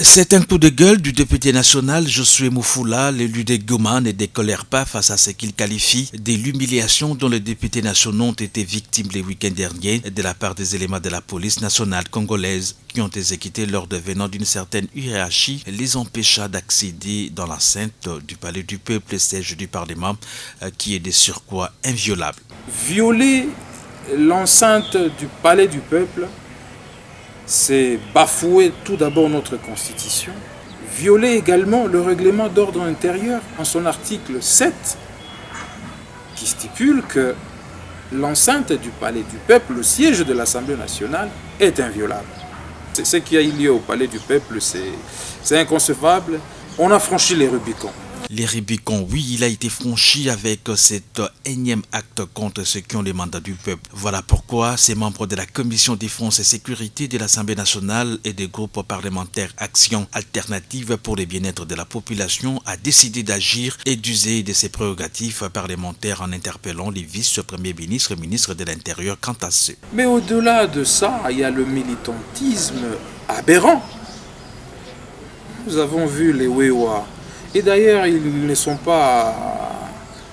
C'est un coup de gueule du député national Josué Moufoula, l'élu des Goman, ne décolère pas face à ce qu'il qualifie de l'humiliation dont les députés nationaux ont été victimes les week-ends derniers de la part des éléments de la police nationale congolaise qui ont exécuté l'ordre venant d'une certaine hiérarchie les empêcha d'accéder dans l'enceinte du palais du peuple, siège du Parlement, qui est de surcroît inviolable. Violer l'enceinte du palais du peuple, c'est bafouer tout d'abord notre Constitution, violer également le règlement d'ordre intérieur en son article 7 qui stipule que l'enceinte du palais du peuple, le siège de l'Assemblée nationale, est inviolable. Ce qui a eu lieu au palais du peuple, c'est inconcevable. On a franchi les Rubicons. Les Rubicons, oui, il a été franchi avec cet énième acte contre ceux qui ont les mandats du peuple. Voilà pourquoi ces membres de la Commission défense et sécurité de l'Assemblée nationale et des groupes parlementaires Action alternative pour le bien-être de la population a décidé d'agir et d'user de ses prérogatives parlementaires en interpellant les vice-premiers ministres et ministres de l'Intérieur quant à ceux. Mais au-delà de ça, il y a le militantisme aberrant. Nous avons vu les Wewa. Et d'ailleurs, ils ne sont pas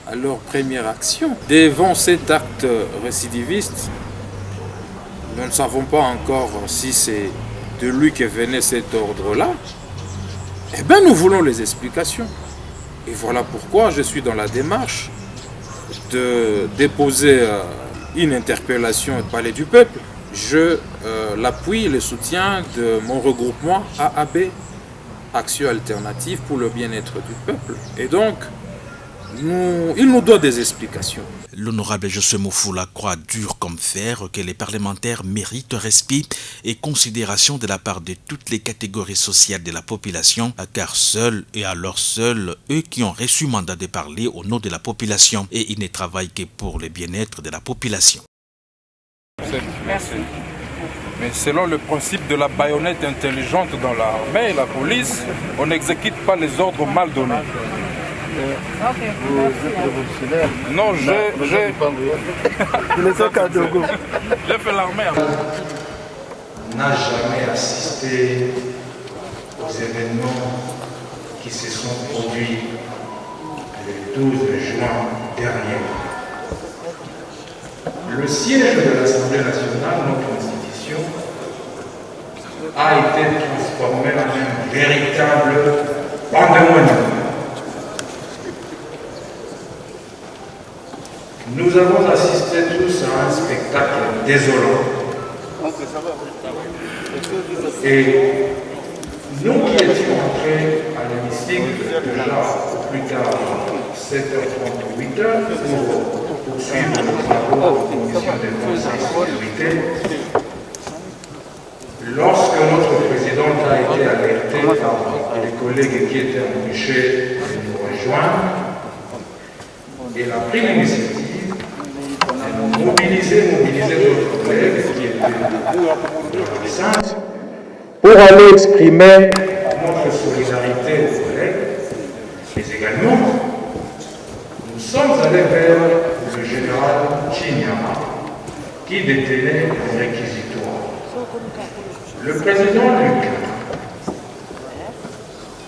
à leur première action. Devant cet acte récidiviste, nous ne savons pas encore si c'est de lui que venait cet ordre-là. Eh bien, nous voulons les explications. Et voilà pourquoi je suis dans la démarche de déposer une interpellation au Palais du Peuple. Je l'appuie et le soutien de mon regroupement AAB. Action alternative pour le bien-être du peuple. Et donc, il nous doit des explications. L'honorable Josué Moufoula croit dur comme fer que les parlementaires méritent respect et considération de la part de toutes les catégories sociales de la population, car seuls et alors seuls eux qui ont reçu mandat de parler au nom de la population et ils ne travaillent que pour le bien-être de la population. Merci. Mais selon le principe de la baïonnette intelligente dans l'armée et la police, on n'exécute pas les ordres mal donnés. Vous êtes révolutionnaire? Non, j'ai fait l'armée. N'a jamais assisté aux événements qui se sont produits le 12 juin dernier. Le siège de l'Assemblée nationale, notre institution, a été transformé en un véritable pandémonium. Nous avons assisté tous à un spectacle désolant. Et nous qui étions entrés à l'hémicycle déjà plus tard, 7h30 ou 8h, pour poursuivre nos travaux en commission de défense et sécurité, lorsque notre présidente a été alertée par les collègues qui étaient empêchés de nous rejoindre, elle a pris l'initiative de mobiliser d'autres collègues qui étaient dans l'enceinte pour aller exprimer notre solidarité aux collègues, mais également nous sommes allés vers le général Chinyama qui détenait les réquisitoires. Le président Luc,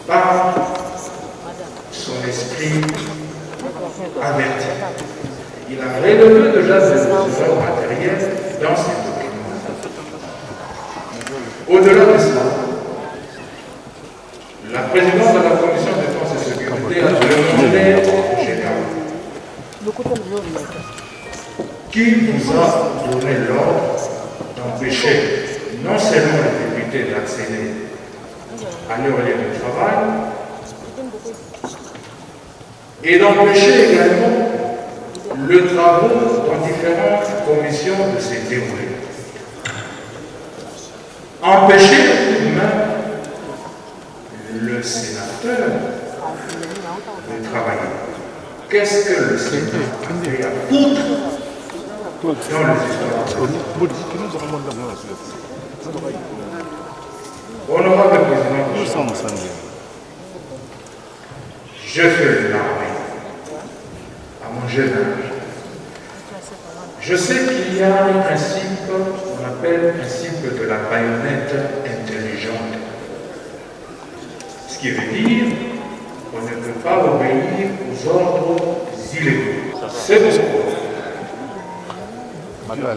par son esprit averti, il a relevé déjà des erreurs matérielles dans ses documents. Au-delà de cela, la présidente de la commission de défense et sécurité a demandé au général qui vous a donné l'ordre d'empêcher non seulement les députés d'accéder à leur lieu de travail, et d'empêcher également le travail dans différentes commissions de se dérouler. Empêcher tout de même le sénateur de travailler. Qu'est-ce que le Sénat a fait à foutre dans les histoires? Honorable président, je fais l'armée à mon jeune âge. Je sais qu'il y a un principe qu'on appelle le principe de la baïonnette intelligente. Ce qui veut dire qu'on ne peut pas obéir aux ordres illégaux. C'est pourquoi,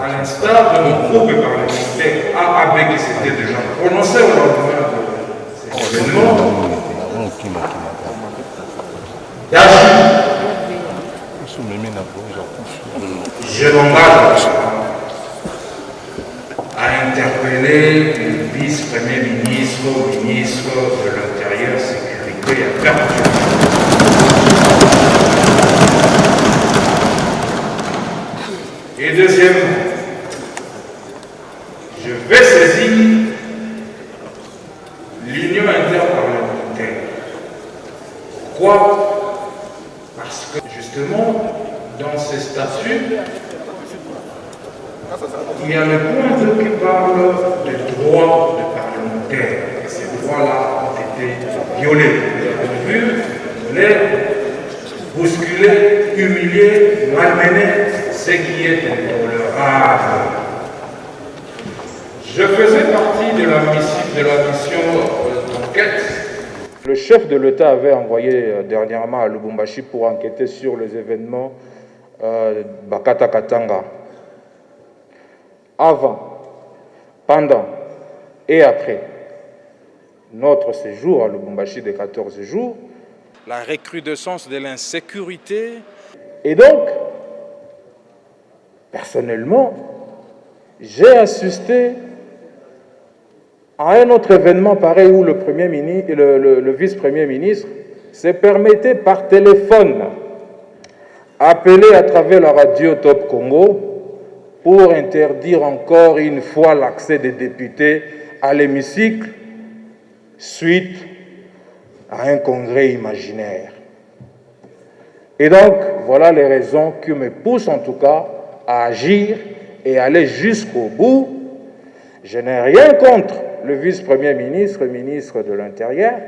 à l'instar de nos groupes parlementaires AAB qui s'étaient déjà prononcés au lendemain de cet événement, d'agir. Je m'engage à interpeller le vice-premier ministre, ministre de l'Intérieur, Sécurité et Affaires nationales. Et deuxièmement, je vais saisir l'Union interparlementaire. Pourquoi? Parce que justement, dans ces statuts, il y a le point 2 qui parle des droits des parlementaires. Et ces droits-là ont été violés. Nous avons vu les bousculer, humilier, malmener, ce qui est intolérable. Je faisais partie de la mission d'enquête. Le chef de l'État avait envoyé dernièrement à Lubumbashi pour enquêter sur les événements Bakata Katanga. Avant, pendant et après notre séjour à Lubumbashi de 14 jours, la recrudescence de l'insécurité. Et donc, personnellement, j'ai assisté à un autre événement pareil où le vice-premier ministre se permettait par téléphone appeler à travers la radio Top Congo pour interdire encore une fois l'accès des députés à l'hémicycle suite à un congrès imaginaire. Et donc, voilà les raisons qui me poussent en tout cas à agir et aller jusqu'au bout. Je n'ai rien contre le vice-premier ministre, ministre de l'Intérieur.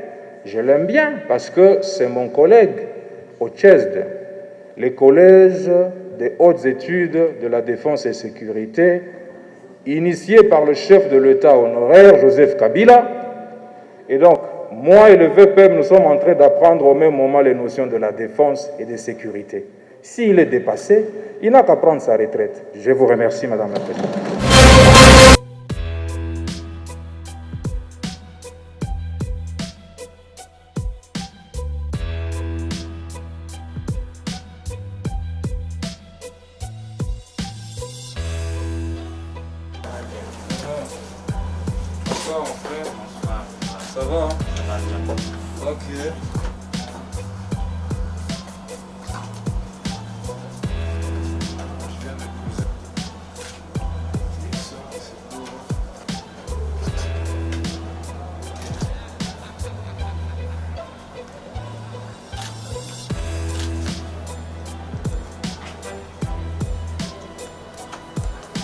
Je l'aime bien parce que c'est mon collègue au CHESD, les collèges des hautes études de la défense et sécurité, initié par le chef de l'État honoraire, Joseph Kabila. Et donc, moi et le VPM, nous sommes en train d'apprendre au même moment les notions de la défense et de sécurité. S'il est dépassé, il n'a qu'à prendre sa retraite. Je vous remercie, Madame la Présidente. Ça va, hein? Ok.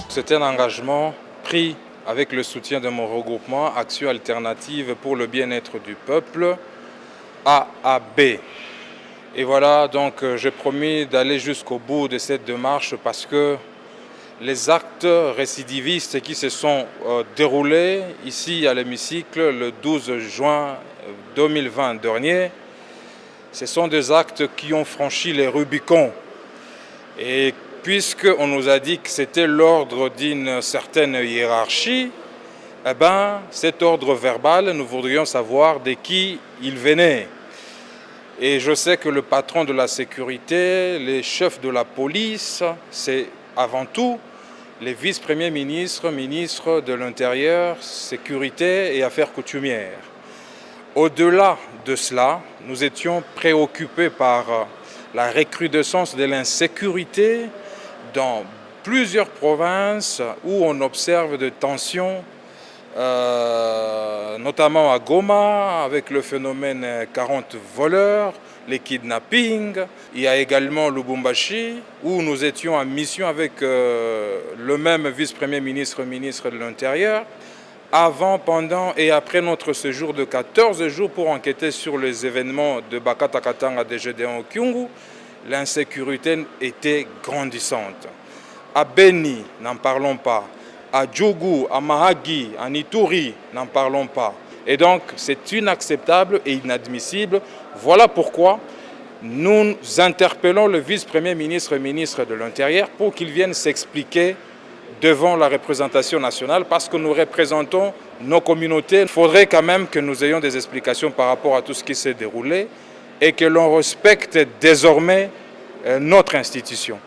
C'était un engagement pris avec le soutien de mon regroupement Action Alternative pour le bien-être du peuple, AAB. Et voilà, donc j'ai promis d'aller jusqu'au bout de cette démarche parce que les actes récidivistes qui se sont déroulés ici à l'hémicycle le 12 juin 2020 dernier, ce sont des actes qui ont franchi les Rubicons. Et puisqu'on nous a dit que c'était l'ordre d'une certaine hiérarchie, eh bien, cet ordre verbal, nous voudrions savoir de qui il venait. Et je sais que le patron de la sécurité, les chefs de la police, c'est avant tout les vice-premiers ministres, ministres de l'Intérieur, Sécurité et Affaires coutumières. Au-delà de cela, nous étions préoccupés par la recrudescence de l'insécurité dans plusieurs provinces où on observe des tensions, notamment à Goma avec le phénomène 40 voleurs, les kidnappings. Il y a également Lubumbashi où nous étions en mission avec le même vice-premier ministre, ministre de l'Intérieur, avant, pendant et après notre séjour de 14 jours pour enquêter sur les événements de Bakata Katanga de Gédéon Kyungu. L'insécurité était grandissante. À Beni, n'en parlons pas. À Djougou, à Mahagi, à Ituri, n'en parlons pas. Et donc, c'est inacceptable et inadmissible. Voilà pourquoi nous interpellons le vice-premier ministre et ministre de l'Intérieur pour qu'il vienne s'expliquer devant la représentation nationale parce que nous représentons nos communautés. Il faudrait quand même que nous ayons des explications par rapport à tout ce qui s'est déroulé et que l'on respecte désormais notre institution.